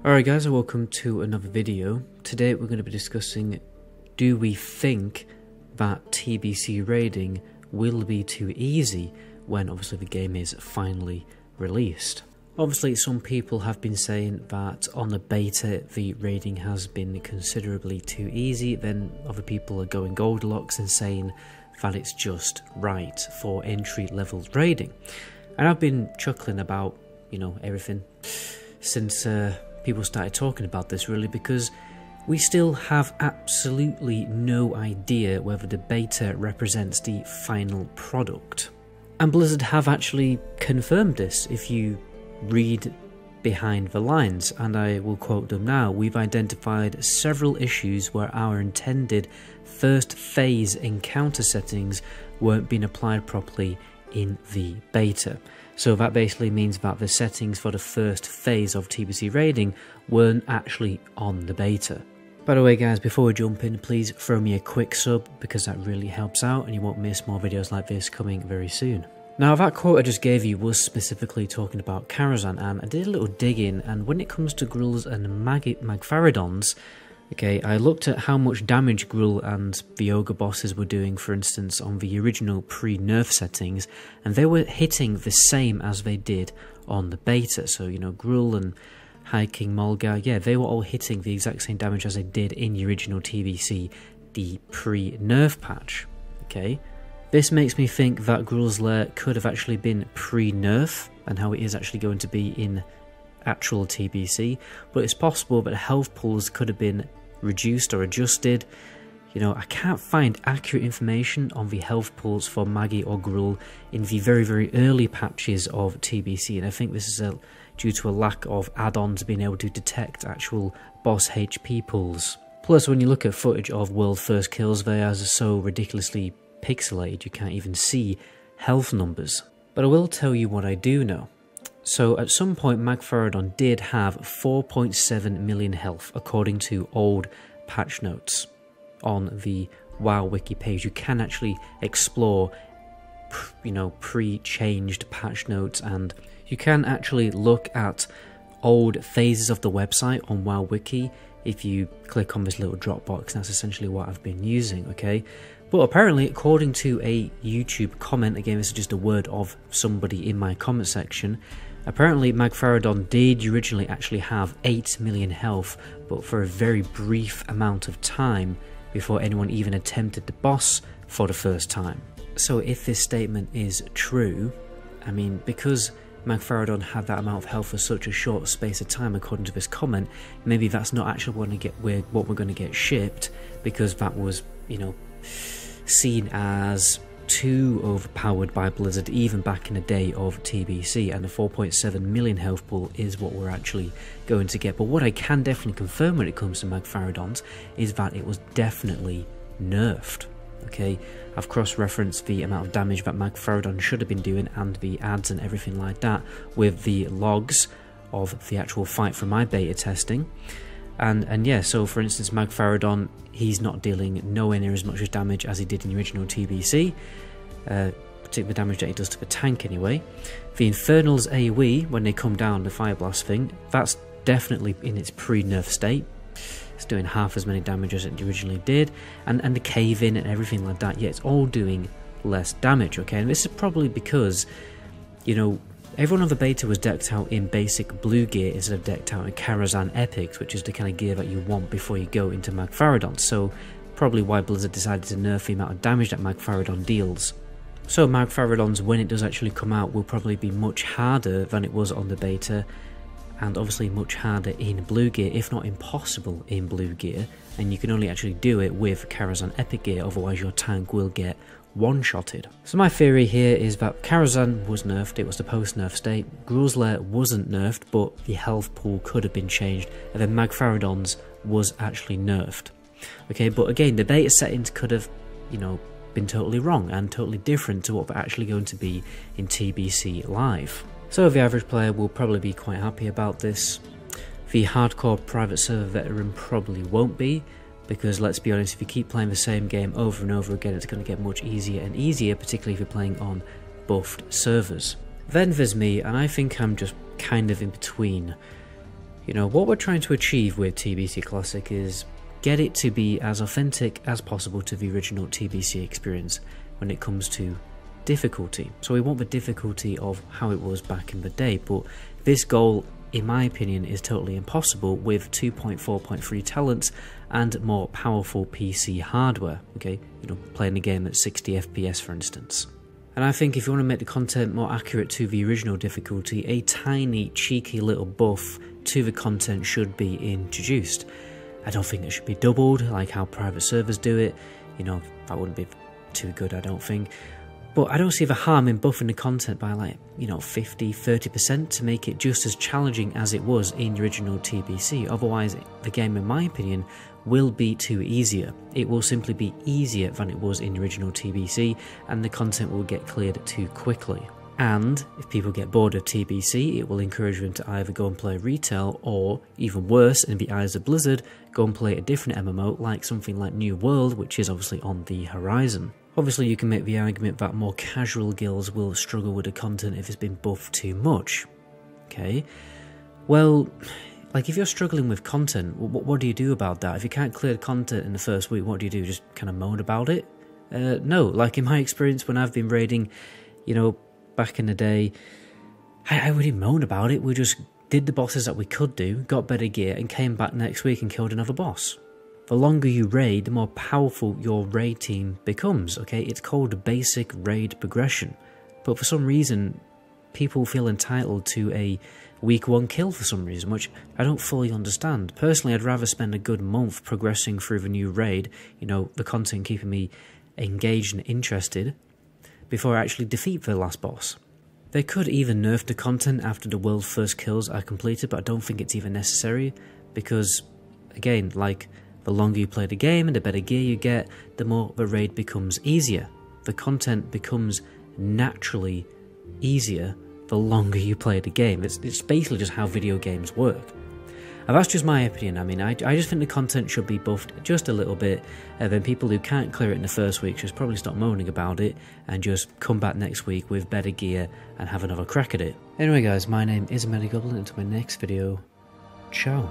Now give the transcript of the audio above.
Alright guys, and welcome to another video. Today we're going to be discussing, do we think that TBC raiding will be too easy when obviously the game is finally released. Obviously some people have been saying that on the beta the raiding has been considerably too easy, then other people are going Goldilocks and saying that it's just right for entry level raiding. And I've been chuckling about, everything since people started talking about this, really, because we still have absolutely no idea whether the beta represents the final product. And Blizzard have actually confirmed this if you read behind the lines, and I will quote them now. We've identified several issues where our intended first phase encounter settings weren't being applied properly in the beta. So that basically means that the settings for the first phase of TBC raiding weren't actually on the beta. By the way guys, before we jump in, please throw me a quick sub because that really helps out and you won't miss more videos like this coming very soon. Now that quote I just gave you was specifically talking about Karazhan, and I did a little digging, and when it comes to Grulls and Magfaridons, okay, I looked at how much damage Gruul and the Ogre bosses were doing, for instance, on the original pre-nerf settings, and they were hitting the same as they did on the beta. So, Gruul and High King Mulgar, yeah, they were all hitting the exact same damage as they did in the original TBC, the pre-nerf patch, okay? This makes me think that Gruul's Lair could have actually been pre-nerf, and how it is actually going to be in actual TBC, but it's possible that health pools could have been reduced or adjusted. I can't find accurate information on the health pools for Maggie or Gruul in the very, very early patches of TBC, and I think this is due to a lack of add-ons being able to detect actual boss HP pools. Plus, when you look at footage of world first kills, they are so ridiculously pixelated you can't even see health numbers. But I will tell you what I do know. So at some point Magfaridon did have 4.7 million health according to old patch notes on the WoW wiki page. You can actually explore pre-changed patch notes, and you can actually look at old phases of the website on WoW wiki if you click on this little drop box. That's essentially what I've been using, okay? But apparently, according to a YouTube comment, again this is just a word of somebody in my comment section, apparently Magfaridon did originally actually have 8 million health, but for a very brief amount of time before anyone even attempted the boss for the first time. So if this statement is true, I mean, because Magfaridon had that amount of health for such a short space of time according to this comment, maybe that's not actually what we're going to get shipped, because that was, seen as too overpowered by Blizzard even back in the day of TBC, and the 4.7 million health pool is what we're actually going to get. But what I can definitely confirm when it comes to Magfaridons is that it was definitely nerfed. Okay, I've cross-referenced the amount of damage that Magfaridon should have been doing and the ads and everything like that with the logs of the actual fight from my beta testing. And yeah, so for instance Magfaridon, he's not dealing nowhere near as much damage as he did in the original TBC, particularly the damage that he does to the tank anyway. The Infernal's AoE, when they come down the Fire Blast thing, that's definitely in its pre-nerf state. It's doing half as many damage as it originally did, and the cave-in and everything like that, yeah, it's all doing less damage, okay? And this is probably because, everyone on the beta was decked out in basic blue gear instead of decked out in Karazhan Epics, which is the kind of gear that you want before you go into Magfaridon. So probably why Blizzard decided to nerf the amount of damage that Magfaridon deals. So Magfaridons, when it does actually come out, will probably be much harder than it was on the beta, and obviously much harder in blue gear, if not impossible in blue gear, and you can only actually do it with Karazhan Epic gear, otherwise your tank will get one-shotted. So my theory here is that Karazhan was nerfed, it was the post-nerf state, Gruul's Lair wasn't nerfed, but the health pool could have been changed, and then Magfaridon's was actually nerfed. Okay, but again, the beta settings could have, been totally wrong and totally different to what they're actually going to be in TBC Live. So the average player will probably be quite happy about this. The hardcore private server veteran probably won't be, because let's be honest, if you keep playing the same game over and over again, it's going to get much easier and easier, particularly if you're playing on buffed servers. Then there's me, and I think I'm just kind of in between. You know, what we're trying to achieve with TBC Classic is get it to be as authentic as possible to the original TBC experience when it comes to difficulty. So we want the difficulty of how it was back in the day, but this goal, in my opinion, is totally impossible with 2.4.3 talents and more powerful PC hardware, okay? You know, playing the game at 60 FPS for instance. And I think if you want to make the content more accurate to the original difficulty, a tiny cheeky little buff to the content should be introduced. I don't think it should be doubled like how private servers do it, you know, that wouldn't be too good I don't think. But I don't see the harm in buffing the content by like, you know, 50-30% to make it just as challenging as it was in the original TBC. Otherwise, the game, in my opinion, will be too easier. It will simply be easier than it was in the original TBC, and the content will get cleared too quickly. And if people get bored of TBC, it will encourage them to either go and play retail, or even worse, in the eyes of Blizzard, go and play a different MMO like something like New World, which is obviously on the horizon. Obviously you can make the argument that more casual guilds will struggle with the content if it's been buffed too much. Okay, well, like if you're struggling with content, what do you do about that? If you can't clear content in the first week, what do? Just kind of moan about it? No, like in my experience when I've been raiding, you know, back in the day, I wouldn't moan about it. We just did the bosses that we could do, got better gear, and came back next week and killed another boss. The longer you raid, the more powerful your raid team becomes, okay? It's called basic raid progression. But for some reason, people feel entitled to a week 1 kill for some reason, which I don't fully understand. Personally, I'd rather spend a good month progressing through the new raid, you know, the content keeping me engaged and interested, before I actually defeat the last boss. They could even nerf the content after the world's first kills are completed, but I don't think it's even necessary, because, again, like, the longer you play the game and the better gear you get, the more the raid becomes easier. The content becomes naturally easier the longer you play the game. It's basically just how video games work. And that's just my opinion. I mean, I just think the content should be buffed just a little bit, and then people who can't clear it in the first week should probably stop moaning about it and just come back next week with better gear and have another crack at it. Anyway guys, my name is MetaGoblin, and until my next video, ciao.